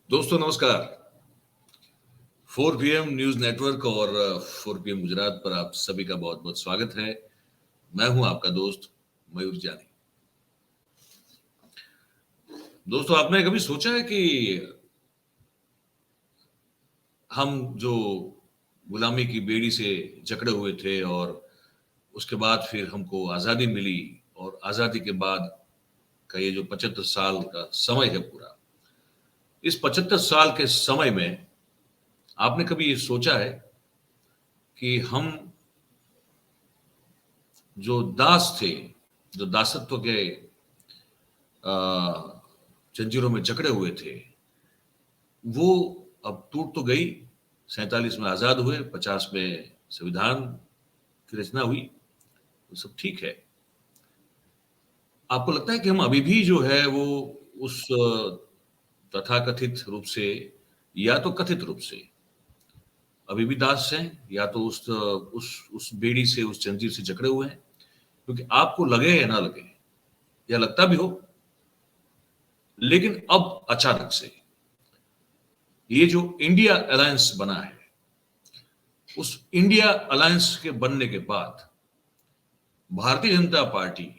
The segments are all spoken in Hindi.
दोस्तों नमस्कार। 4 PM न्यूज नेटवर्क और 4 PM गुजरात पर आप सभी का बहुत बहुत स्वागत है। मैं हूं आपका दोस्त मयूर जानी। दोस्तों, आपने कभी सोचा है कि हम जो गुलामी की बेड़ी से जकड़े हुए थे और उसके बाद फिर हमको आजादी मिली और आजादी के बाद का ये जो 75 साल का समय है पूरा, इस 75 साल के समय में आपने कभी ये सोचा है कि हम जो दास थे, जो दासत्व के जंजीरों में जकड़े हुए थे, वो अब टूट तो गई। 47 में आजाद हुए, 50 में संविधान की रचना हुई, वो सब ठीक है। आपको लगता है कि हम अभी भी जो है वो उस तथाकथित रूप से या तो कथित रूप से अभी भी दास हैं, या तो उस बेड़ी से, उस जंजीर से जकड़े हुए हैं? क्योंकि आपको लगे या ना लगे, या लगता भी हो, लेकिन अब अचानक से ये जो इंडिया अलायंस बना है, उस इंडिया अलायंस के बनने के बाद भारतीय जनता पार्टी,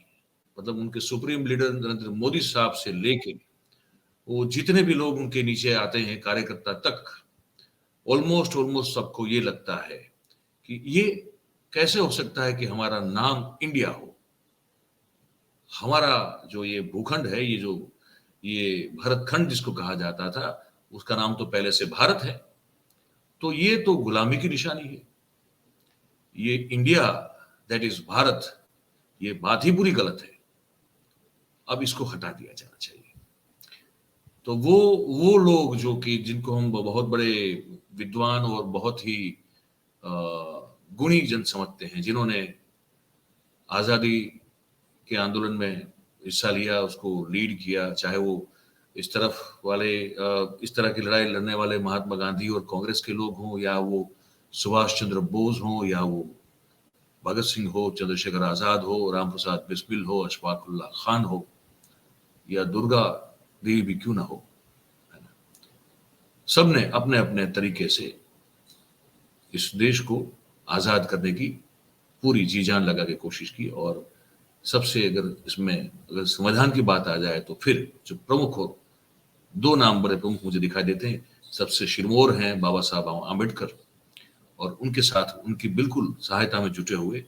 मतलब उनके सुप्रीम लीडर नरेंद्र मोदी साहब से लेके वो जितने भी लोग उनके नीचे आते हैं, कार्यकर्ता तक, ऑलमोस्ट सबको ये लगता है कि ये कैसे हो सकता है कि हमारा नाम इंडिया हो। हमारा जो ये भूखंड है, ये भारतखंड जिसको कहा जाता था, उसका नाम तो पहले से भारत है, तो ये तो गुलामी की निशानी है। ये इंडिया दैट इज भारत, ये बात ही पूरी गलत है। अब इसको हटा दिया जाना चाहिए। तो वो लोग जो कि जिनको हम बहुत बड़े विद्वान और बहुत ही गुणी जन समझते हैं, जिन्होंने आजादी के आंदोलन में हिस्सा लिया, उसको लीड किया, चाहे वो इस तरफ वाले इस तरह की लड़ाई लड़ने वाले महात्मा गांधी और कांग्रेस के लोग हों, या वो सुभाष चंद्र बोस हों, या वो भगत सिंह हो, चंद्रशेखर आजाद हो, राम प्रसाद बिस्मिल हो, अशफाक उल्लाह खान हो, या दुर्गा देवी भी क्यों ना हो, है ना? सबने अपने अपने तरीके से इस देश को आजाद करने की पूरी जी जान लगा के कोशिश की। और सबसे अगर संविधान की बात आ जाए तो फिर जो प्रमुख हो, दो नाम बड़े प्रमुख मुझे दिखाई देते हैं। सबसे शिरमौर हैं बाबा साहब आम्बेडकर, और उनके साथ उनकी बिल्कुल सहायता में जुटे हुए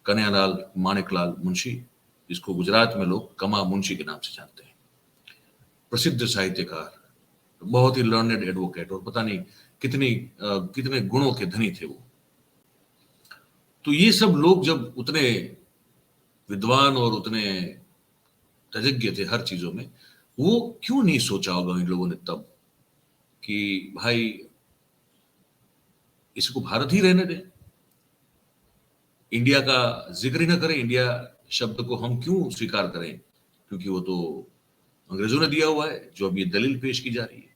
कन्हैयालाल माणिकलाल मुंशी, जिसको गुजरात में लोग कमा मुंशी के नाम से जानते हैं। प्रसिद्ध साहित्यकार, बहुत ही लर्नेड एडवोकेट, और पता नहीं कितने गुणों के धनी थे वो। तो ये सब लोग जब उतने विद्वान और उतने तज्ञ थे हर चीजों में, वो क्यों नहीं सोचा होगा इन लोगों ने तब कि भाई इसको भारत ही रहने दें, इंडिया का जिक्र ही ना करें, इंडिया शब्द को हम क्यों स्वीकार करें, क्योंकि वो तो अंग्रेजों ने दिया हुआ है, जो अब ये दलील पेश की जा रही है।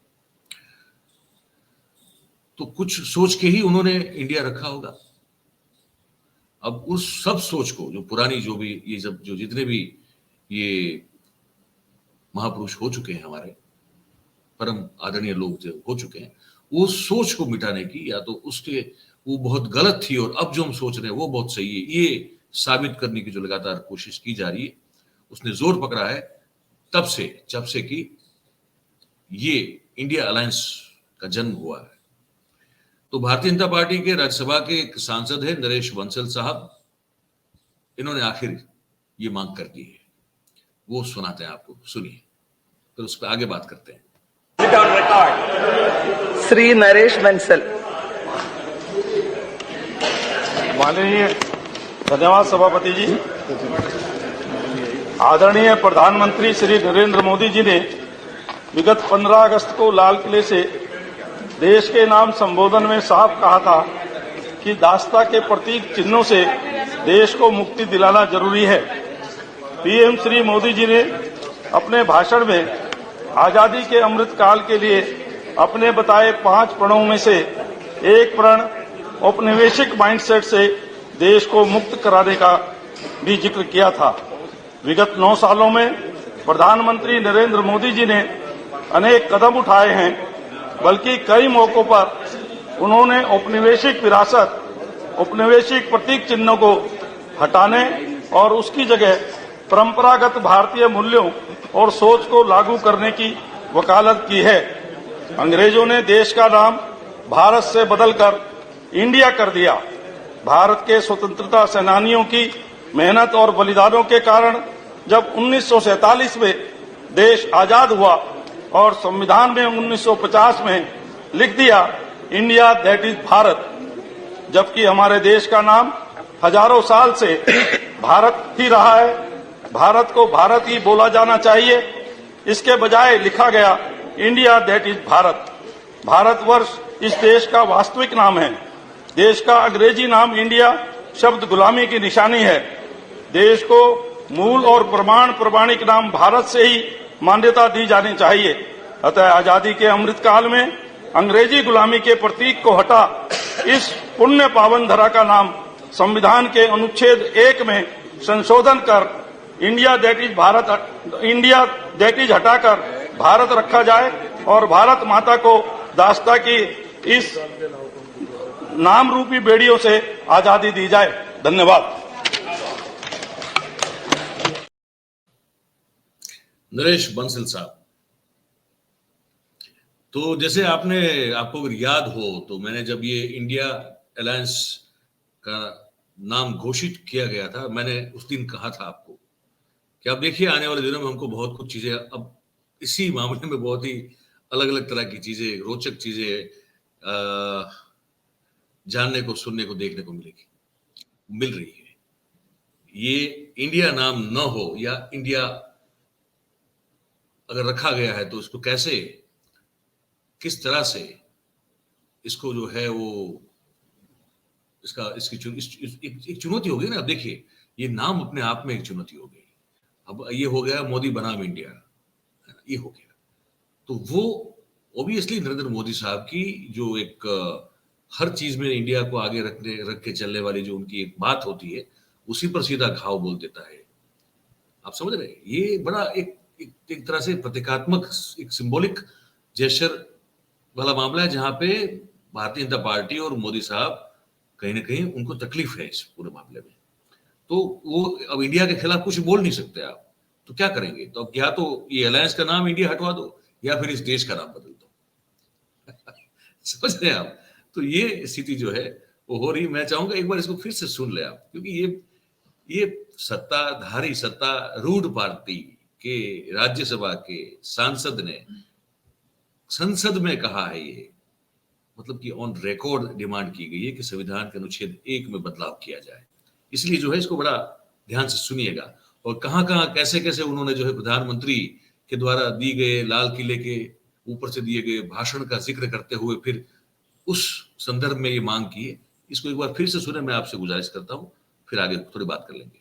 तो कुछ सोच के ही उन्होंने इंडिया रखा होगा। अब उस सब सोच को, जो पुरानी जो भी ये सब जो जितने भी ये महापुरुष हो चुके हैं, हमारे परम आदरणीय लोग जो हो चुके हैं, वो सोच को मिटाने की, या तो उसके वो बहुत गलत थी और अब जो हम सोच रहे हैं वो बहुत सही है, ये साबित करने की जो लगातार कोशिश की जा रही है, उसने जोर पकड़ा है तब से, जब से कि ये इंडिया अलायंस का जन्म हुआ है। तो भारतीय जनता पार्टी के राज्यसभा के एक सांसद है नरेश बंसल साहब, इन्होंने आखिर ये मांग कर दी है। वो सुनाते हैं आपको, सुनिए, फिर उस पर आगे बात करते हैं। श्री नरेश बंसल। माननीय धन्यवाद सभापति जी। आदरणीय प्रधानमंत्री श्री नरेंद्र मोदी जी ने विगत 15 अगस्त को लाल किले से देश के नाम संबोधन में साफ कहा था कि दासता के प्रतीक चिन्हों से देश को मुक्ति दिलाना जरूरी है। पीएम श्री मोदी जी ने अपने भाषण में आजादी के अमृत काल के लिए अपने बताए 5 प्रणों में से एक प्रण औपनिवेशिक माइंडसेट से देश को मुक्त कराने का भी जिक्र किया था। विगत 9 सालों में प्रधानमंत्री नरेंद्र मोदी जी ने अनेक कदम उठाए हैं, बल्कि कई मौकों पर उन्होंने औपनिवेशिक विरासत, औपनिवेशिक प्रतीक चिन्हों को हटाने और उसकी जगह परंपरागत भारतीय मूल्यों और सोच को लागू करने की वकालत की है। अंग्रेजों ने देश का नाम भारत से बदलकर इंडिया कर दिया। भारत के स्वतंत्रता सेनानियों की मेहनत और बलिदानों के कारण जब 1947 में देश आजाद हुआ और संविधान में 1950 में लिख दिया इंडिया दैट इज भारत, जबकि हमारे देश का नाम हजारों साल से भारत ही रहा है। भारत को भारत ही बोला जाना चाहिए, इसके बजाय लिखा गया India that is Bharat. Bharatvarsh इस देश का वास्तविक नाम है। देश का अंग्रेजी नाम इंडिया शब्द गुलामी की निशानी है। देश को मूल और प्रमाणिक नाम भारत से ही मान्यता दी जानी चाहिए। अतः आजादी के अमृतकाल में अंग्रेजी गुलामी के प्रतीक को हटा इस पुण्य पावन धरा का नाम संविधान के अनुच्छेद 1 में संशोधन कर इंडिया दैट इज हटाकर भारत रखा जाए और भारत माता को दास्ता की इस नाम रूपी बेड़ियों से आजादी दी जाए। धन्यवाद। नरेश बंसल साहब, तो जैसे आपको अगर याद हो तो मैंने जब ये इंडिया अलायंस का नाम घोषित किया गया था, मैंने उस दिन कहा था आपको कि आप देखिए आने वाले दिनों में हमको बहुत कुछ चीजें अब इसी मामले में बहुत ही अलग अलग तरह की चीजें, रोचक चीजें जानने को, सुनने को, देखने को मिल रही है। ये इंडिया नाम न हो या इंडिया अगर रखा गया है तो उसको कैसे, किस तरह से इसको जो है वो इसकी एक चुनौती हो गई ना। अब देखिए ये नाम अपने आप में एक चुनौती हो गई। अब ये हो गया मोदी बनाम इंडिया, ये हो गया। तो वो ऑब्वियसली नरेंद्र मोदी साहब की जो एक हर चीज में इंडिया को आगे रख के चलने वाली जो उनकी एक बात होती है, उसी पर सीधा घाव बोल देता है। आप समझ रहे हैं? ये बड़ा एक तरह से प्रतीकात्मक, एक सिंबॉलिक जेस्चर वाला मामला है, जहां पे भारतीय जनता पार्टी और मोदी साहब कहीं ना कहीं उनको तकलीफ है इस पूरे मामले में। तो वो अब इंडिया के खिलाफ कुछ बोल नहीं सकते आप, तो क्या करेंगे? तो अब या तो ये अलायंस का नाम इंडिया हटवा दो या फिर इस देश का नाम बदल दो। समझ रहे हैं आप? तो ये स्थिति जो है वो हो रही। मैं चाहूंगा एक बार इसको फिर से सुन ले आप, क्योंकि ये सत्तारूढ़ पार्टी के राज्यसभा के सांसद ने संसद में कहा है, ये मतलब कि ऑन रिकॉर्ड डिमांड की गई है कि संविधान के अनुच्छेद 1 में बदलाव किया जाए। इसलिए जो है इसको बड़ा ध्यान से सुनिएगा, और कहां कैसे कैसे उन्होंने जो है प्रधानमंत्री के द्वारा दी गए लाल किले के ऊपर से दिए गए भाषण का जिक्र करते हुए फिर उस संदर्भ में ये मांग की है। इसको एक बार फिर से सुने, मैं आपसे गुजारिश करता हूं, फिर आगे थोड़ी बात कर लेंगे।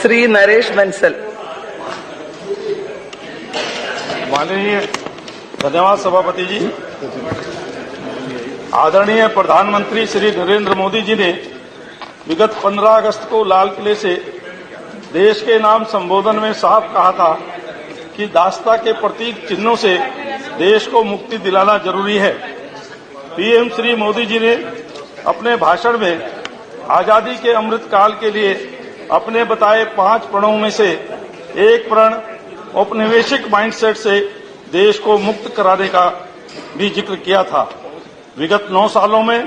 श्री नरेश बंसल। माननीय, धन्यवाद सभापति जी। आदरणीय प्रधानमंत्री श्री नरेंद्र मोदी जी ने विगत 15 अगस्त को लाल किले से देश के नाम संबोधन में साफ कहा था कि दास्ता के प्रतीक चिन्हों से देश को मुक्ति दिलाना जरूरी है। पीएम श्री मोदी जी ने अपने भाषण में आजादी के अमृत काल के लिए अपने बताए 5 प्रणों में से एक प्रण औपनिवेशिक माइंडसेट से देश को मुक्त कराने का भी जिक्र किया था। विगत 9 सालों में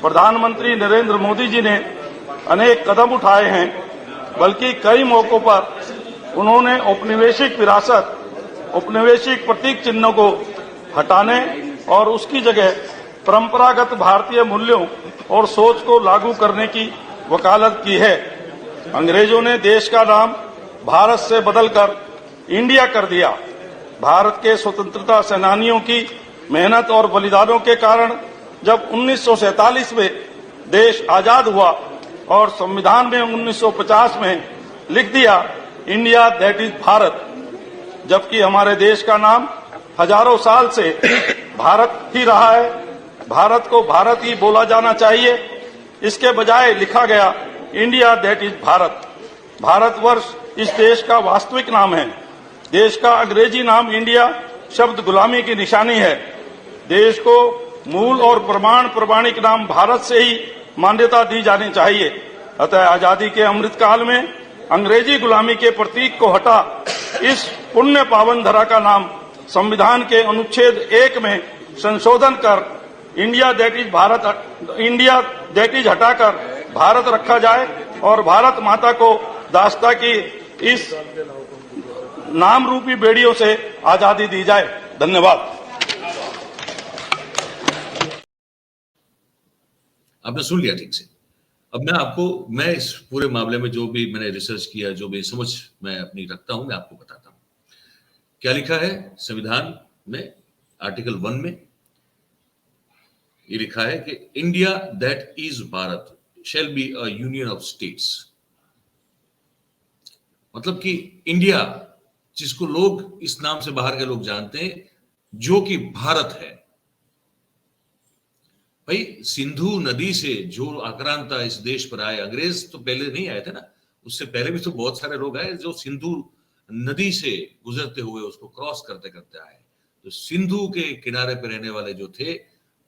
प्रधानमंत्री नरेंद्र मोदी जी ने अनेक कदम उठाए हैं, बल्कि कई मौकों पर उन्होंने औपनिवेशिक विरासत, औपनिवेशिक प्रतीक चिन्हों को हटाने और उसकी जगह परंपरागत भारतीय मूल्यों और सोच को लागू करने की वकालत की है। अंग्रेजों ने देश का नाम भारत से बदलकर इंडिया कर दिया। भारत के स्वतंत्रता सेनानियों की मेहनत और बलिदानों के कारण जब 1947 में देश आजाद हुआ और संविधान में 1950 में लिख दिया इंडिया दैट इज भारत, जबकि हमारे देश का नाम हजारों साल से भारत ही रहा है। भारत को भारत ही बोला जाना चाहिए, इसके बजाय लिखा गया India that is Bharat. Bharatvarsh इस देश का वास्तविक नाम है। देश का अंग्रेजी नाम इंडिया शब्द गुलामी की निशानी है। देश को मूल और प्रमाणिक नाम भारत से ही मान्यता दी जानी चाहिए। अतः आजादी के अमृतकाल में अंग्रेजी गुलामी के प्रतीक को हटा इस पुण्य पावन धरा का नाम संविधान के अनुच्छेद 1 में संशोधन कर इंडिया दैट इज हटाकर भारत रखा जाए और भारत माता को दास्ता की इस नाम रूपी बेड़ियों से आजादी दी जाए। धन्यवाद। आपने सुन लिया ठीक से। अब मैं इस पूरे मामले में जो भी मैंने रिसर्च किया, जो भी समझ मैं अपनी रखता हूं, मैं आपको बताता हूं। क्या लिखा है संविधान में आर्टिकल 1 में? ये लिखा है कि India that is Bharat shall be a union of states. मतलब कि इंडिया, जिसको लोग इस नाम से बाहर के लोग जानते हैं, जो कि भारत है। भाई, सिंधु नदी से जो आक्रांता इस देश पर आए, अंग्रेज तो पहले नहीं आए थे ना, उससे पहले भी तो बहुत सारे लोग आए जो सिंधु नदी से गुजरते हुए उसको क्रॉस करते करते आए। तो सिंधु के किनारे पर रहने वाले जो थे,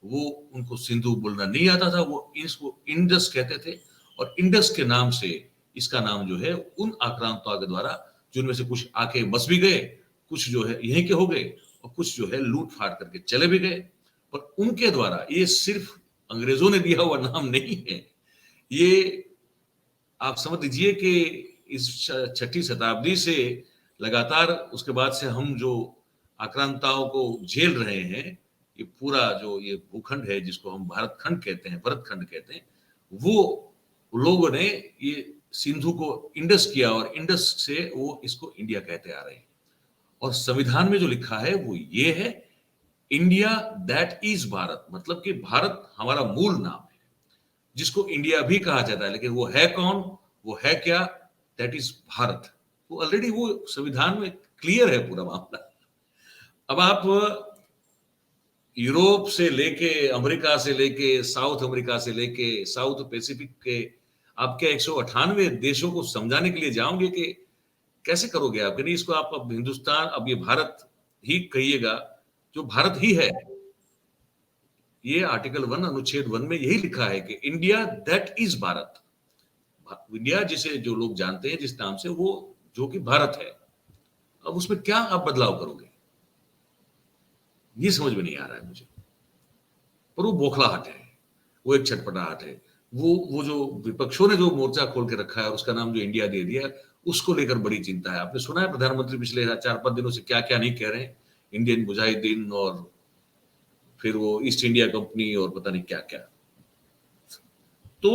वो उनको सिंधु बोलना नहीं आता था, वो इसको इंडस कहते थे। और इंडस के नाम से इसका नाम जो है उन आक्रांताओं के द्वारा, जिनमें से कुछ आके बस भी गए, कुछ जो है यहीं के हो गए, और कुछ जो है लूट फाट करके चले भी गए, पर उनके द्वारा, ये सिर्फ अंग्रेजों ने दिया हुआ नाम नहीं है। ये आप समझ लीजिए कि इस 6वीं शताब्दी से लगातार उसके बाद से हम जो आक्रांताओं को झेल रहे हैं, ये पूरा जो ये भूखंड है जिसको हम भारत खंड कहते हैं, भरत खंड कहते हैं, वो लोगों ने ये सिंधु को इंडस किया और इंडस से वो इसको इंडिया कहते आ रहे हैं। और संविधान में जो लिखा है वो ये है, इंडिया दैट इज भारत। मतलब कि भारत हमारा मूल नाम है, जिसको इंडिया भी कहा जाता है, लेकिन वो है कौन, वो है क्या? That is Bharat. वो ऑलरेडी वो संविधान में क्लियर है पूरा मामला। अब आप यूरोप से लेके, अमेरिका से लेके, साउथ अमेरिका से लेके, साउथ पैसिफिक के आपके 198 देशों को समझाने के लिए जाओगे कि कैसे करोगे आप? नहीं, इसको आप अब हिंदुस्तान, अब ये भारत ही कहिएगा, जो भारत ही है। ये आर्टिकल 1 अनुच्छेद 1 में यही लिखा है कि India that is Bharat. India जिसे जो लोग जानते हैं जिस नाम से, वो जो कि भारत है। अब उसमें क्या आप बदलाव करोगे, ये समझ में नहीं आ रहा है मुझे। पर वो बौखलाहट है, वो एक छटपटाहट है। वो जो विपक्षों ने जो मोर्चा खोल के रखा है और उसका नाम जो इंडिया दे दिया, उसको लेकर बड़ी चिंता है। आपने सुना है प्रधानमंत्री पिछले 4-5 दिनों से क्या क्या नहीं कह रहे हैं, इंडियन मुजाहिदीन और फिर वो ईस्ट इंडिया कंपनी और पता नहीं क्या क्या। तो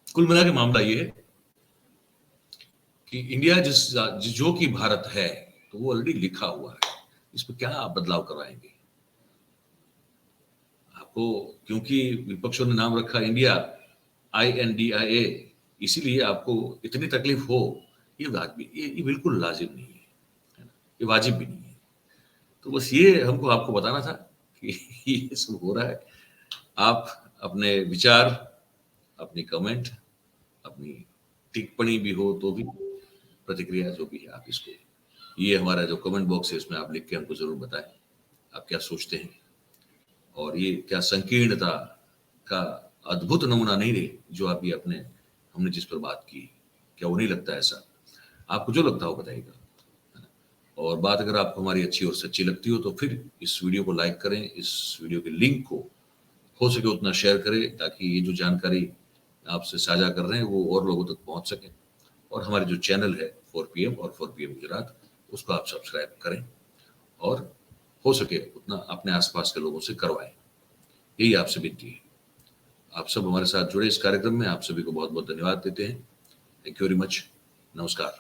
कुल मिला के मामला ये है कि इंडिया जो कि भारत है, तो वो ऑलरेडी लिखा हुआ है, इस पर क्या आप बदलाव करवाएंगे? आपको क्योंकि विपक्षों ने नाम रखा इंडिया, INDIA, इसीलिए आपको इतनी तकलीफ हो, ये बिल्कुल लाजिम नहीं है, ये वाजिब भी नहीं है। तो बस ये हमको आपको बताना था कि ये सब हो रहा है। आप अपने विचार, अपनी कमेंट, अपनी टिप्पणी भी हो तो भी, प्रतिक्रिया जो भी है, आप इसको, ये हमारा जो कमेंट बॉक्स है इसमें आप लिख के हमको जरूर बताएं आप क्या सोचते हैं। और ये क्या संकीर्णता का अद्भुत नमूना नहीं रही जो आप ये हमने जिस पर बात की, क्या वो नहीं लगता ऐसा? आपको जो लगता हो बताइएगा। और बात अगर आपको हमारी अच्छी और सच्ची लगती हो तो फिर इस वीडियो को लाइक करें, इस वीडियो के लिंक को हो सके उतना शेयर करें, ताकि ये जो जानकारी आपसे साझा कर रहे हैं वो और लोगों तक पहुंच सके। और हमारे जो चैनल है 4PM और 4PM गुजरात, उसको आप सब्सक्राइब करें और हो सके उतना अपने आसपास के लोगों से करवाएं। यही आपसे विनती है। आप सब हमारे साथ जुड़े इस कार्यक्रम में, आप सभी को बहुत बहुत धन्यवाद देते हैं। Thank you very much. नमस्कार।